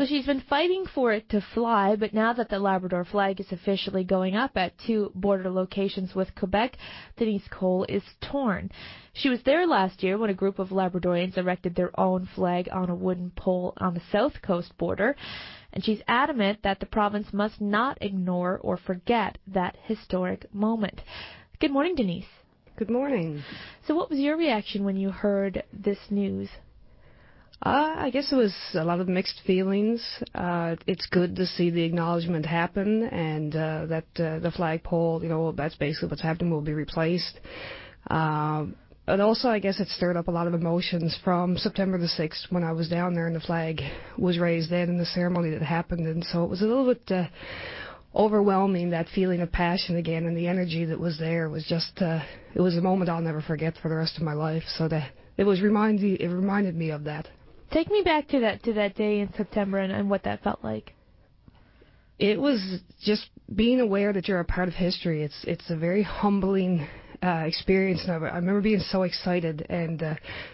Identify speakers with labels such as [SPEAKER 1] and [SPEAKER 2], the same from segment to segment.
[SPEAKER 1] Well, she's been fighting for it to fly, but now that the Labrador flag is officially going up at 2 border locations with Quebec, Denise Cole is torn. She was there last year when a group of Labradorians erected their own flag on a wooden pole on the south coast border, and she's adamant that the province must not ignore or forget that historic moment. Good morning, Denise.
[SPEAKER 2] Good morning.
[SPEAKER 1] So what was your reaction when you heard this news?
[SPEAKER 2] I guess it was a lot of mixed feelings. It's good to see the acknowledgement happen, and that the flagpole, that's basically what's happening, will be replaced. But also, I guess it stirred up a lot of emotions from September the 6th when I was down there and the flag was raised then in the ceremony that happened. And so it was a little bit overwhelming, that feeling of passion again, and the energy that was there was just, it was a moment I'll never forget for the rest of my life. So it reminded me of that.
[SPEAKER 1] Take me back to that day in September and what that felt like.
[SPEAKER 2] It was just being aware that you're a part of history. It's a very humbling experience. And I remember being so excited, and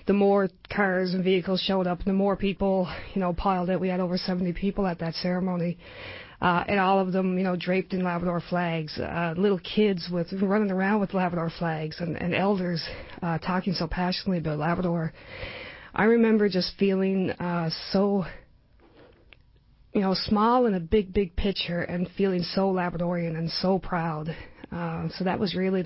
[SPEAKER 2] the more cars and vehicles showed up, the more people, piled out. We had over 70 people at that ceremony. And all of them, draped in Labrador flags, little kids running around with Labrador flags, and elders talking so passionately about Labrador. I remember just feeling so, small in a big, big picture, and feeling so Labradorian and so proud. So that was really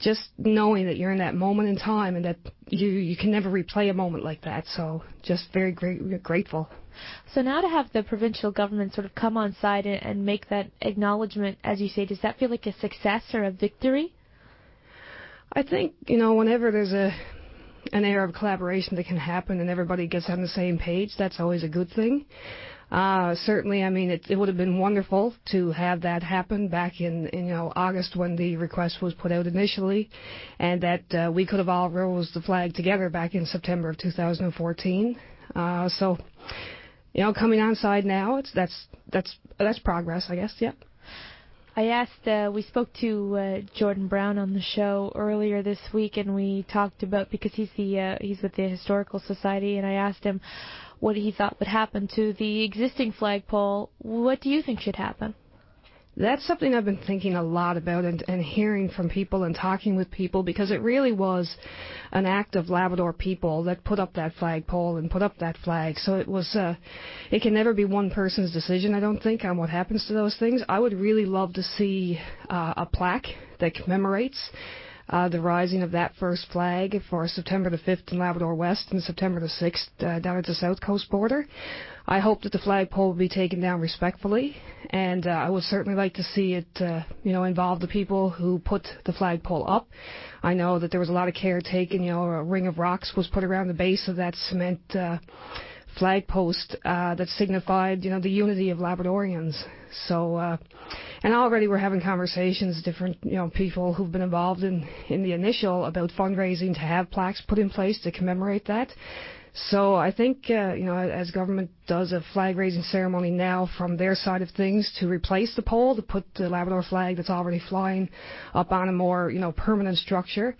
[SPEAKER 2] just knowing that you're in that moment in time, and that you can never replay a moment like that. So just very grateful.
[SPEAKER 1] So now to have the provincial government sort of come on side and make that acknowledgement, as you say, does that feel like a success or a victory?
[SPEAKER 2] I think, whenever there's an era of collaboration that can happen and everybody gets on the same page, that's always a good thing. Certainly, I mean, it would have been wonderful to have that happen back in August when the request was put out initially, and that we could have all rose the flag together back in September of 2014. So, coming on side now, that's progress, I guess. Yeah.
[SPEAKER 1] I asked, we spoke to Jordan Brown on the show earlier this week, and we talked about, because he's with the Historical Society, and I asked him what he thought would happen to the existing flagpole. What do you think should happen?
[SPEAKER 2] That's something I've been thinking a lot about and hearing from people and talking with people, because it really was an act of Labrador people that put up that flagpole and put up that flag. So it can never be one person's decision, I don't think, on what happens to those things. I would really love to see a plaque that commemorates the rising of that first flag for September the 5th in Labrador West and September the 6th down at the South Coast border. I hope that the flagpole will be taken down respectfully, and I would certainly like to see it, involve the people who put the flagpole up. I know that there was a lot of care taken. A ring of rocks was put around the base of that cement flag post that signified, the unity of Labradorians. So, and already we're having conversations, different, people who've been involved in the initial about fundraising to have plaques put in place to commemorate that. So I think, as government does a flag-raising ceremony now from their side of things to replace the pole, to put the Labrador flag that's already flying up on a more, permanent structure,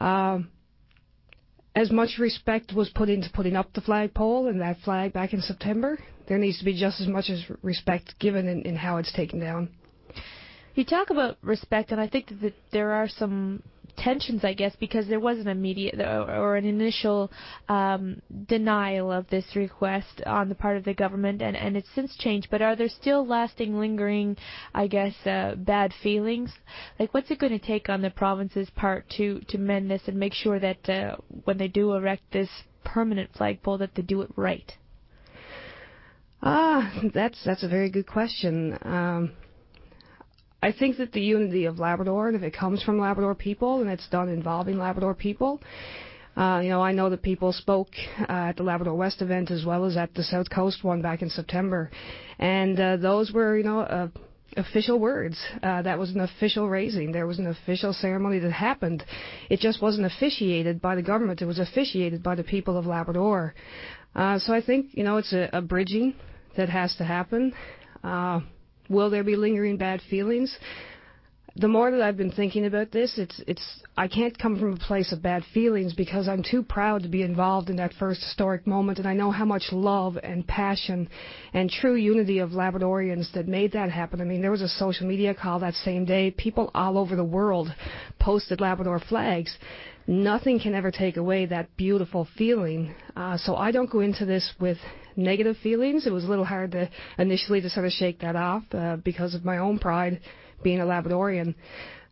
[SPEAKER 2] as much respect was put into putting up the flagpole and that flag back in September, there needs to be just as much as respect given in how it's taken down.
[SPEAKER 1] You talk about respect, and I think that there are some tensions, I guess, because there was an immediate or an initial denial of this request on the part of the government, and it's since changed. But are there still lasting, lingering, I guess, bad feelings? Like, what's it going to take on the province's part to mend this and make sure that when they do erect this permanent flagpole, that they do it right?
[SPEAKER 2] That's a very good question. I think that the unity of Labrador, and if it comes from Labrador people and it's done involving Labrador people, I know that people spoke at the Labrador West event as well as at the South Coast one back in September, and those were, official words. That was an official raising. There was an official ceremony that happened. It just wasn't officiated by the government. It was officiated by the people of Labrador. So I think, it's a bridging that has to happen. Will there be lingering bad feelings? the more that I've been thinking about this, I can't come from a place of bad feelings because I'm too proud to be involved in that first historic moment, and I know how much love and passion and true unity of Labradorians that made that happen. I mean, there was a social media call that same day. People all over the world posted Labrador flags. Nothing can ever take away that beautiful feeling. So I don't go into this with negative feelings. It was a little hard to initially to sort of shake that off because of my own pride being a Labradorian.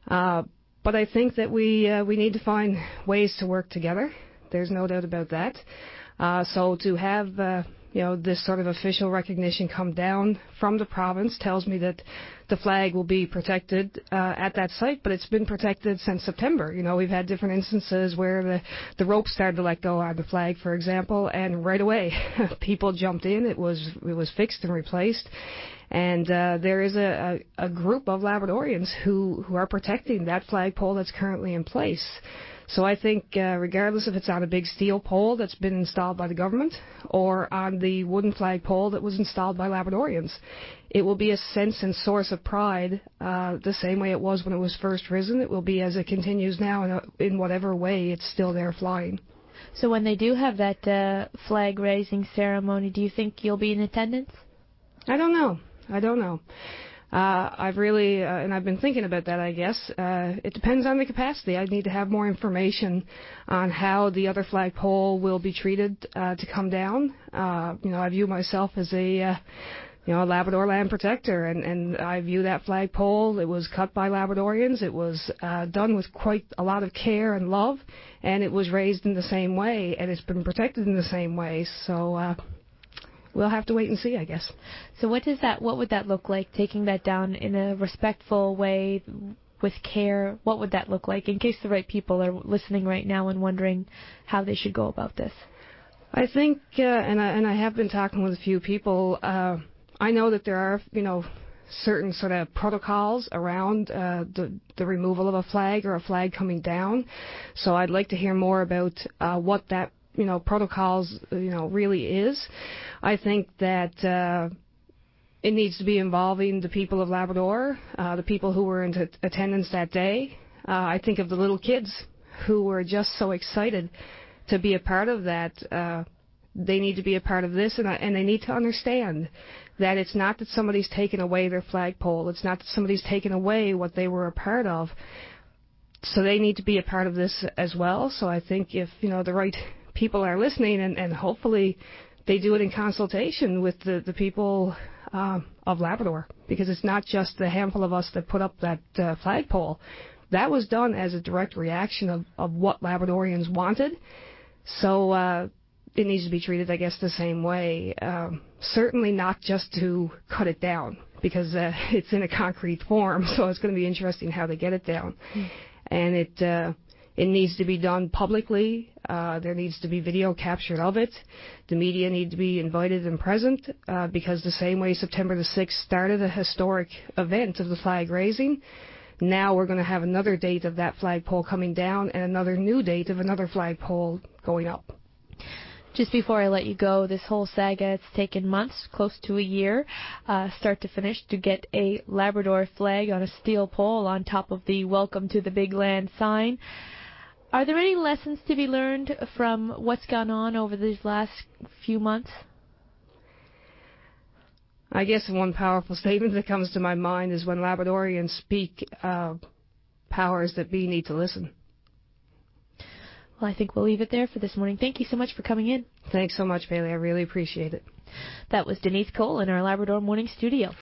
[SPEAKER 2] But I think that we need to find ways to work together. There's no doubt about that. So to have this sort of official recognition come down from the province tells me that the flag will be protected at that site, but it's been protected since September. We've had different instances where the rope started to let go on the flag, for example, and right away people jumped in. It was fixed and replaced. And there is a group of Labradorians who are protecting that flagpole that's currently in place. So I think regardless if it's on a big steel pole that's been installed by the government or on the wooden flagpole that was installed by Labradorians, it will be a sense and source of pride the same way it was when it was first risen. It will be as it continues now in whatever way it's still there flying.
[SPEAKER 1] So when they do have that flag raising ceremony, do you think you'll be in attendance?
[SPEAKER 2] I don't know. I've really, and I've been thinking about that, I guess. It depends on the capacity. I need to have more information on how the other flagpole will be treated to come down. I view myself as a Labrador land protector, and I view that flagpole. It was cut by Labradorians. It was done with quite a lot of care and love, and it was raised in the same way, and it's been protected in the same way. So we'll have to wait and see, I guess.
[SPEAKER 1] So what would that look like, taking that down in a respectful way with care? What would that look like in case the right people are listening right now and wondering how they should go about this?
[SPEAKER 2] I think, and I have been talking with a few people, I know that there are, certain sort of protocols around the removal of a flag or a flag coming down. So I'd like to hear more about what that protocols, really is. I think that it needs to be involving the people of Labrador, the people who were in attendance that day. I think of the little kids who were just so excited to be a part of that. They need to be a part of this, and they need to understand that it's not that somebody's taken away their flagpole. It's not that somebody's taken away what they were a part of. So they need to be a part of this as well. So I think if, the right people are listening, and hopefully they do it in consultation with the people of Labrador, because it's not just the handful of us that put up that flagpole. That was done as a direct reaction of what Labradorians wanted. So it needs to be treated, I guess, the same way. Certainly not just to cut it down, because it's in a concrete form, so it's going to be interesting how they get it down. And it needs to be done publicly. There needs to be video captured of it. The media need to be invited and present, because the same way September the 6th started a historic event of the flag raising, now we're going to have another date of that flagpole coming down and another new date of another flagpole going up.
[SPEAKER 1] Just before I let you go, this whole saga, it's taken months, close to a year, start to finish, to get a Labrador flag on a steel pole on top of the Welcome to the Big Land sign. Are there any lessons to be learned from what's gone on over these last few months?
[SPEAKER 2] I guess one powerful statement that comes to my mind is when Labradorians speak, powers that be need to listen.
[SPEAKER 1] Well, I think we'll leave it there for this morning. Thank you so much for coming in.
[SPEAKER 2] Thanks so much, Bailey. I really appreciate it.
[SPEAKER 1] That was Denise Cole in our Labrador Morning Studio.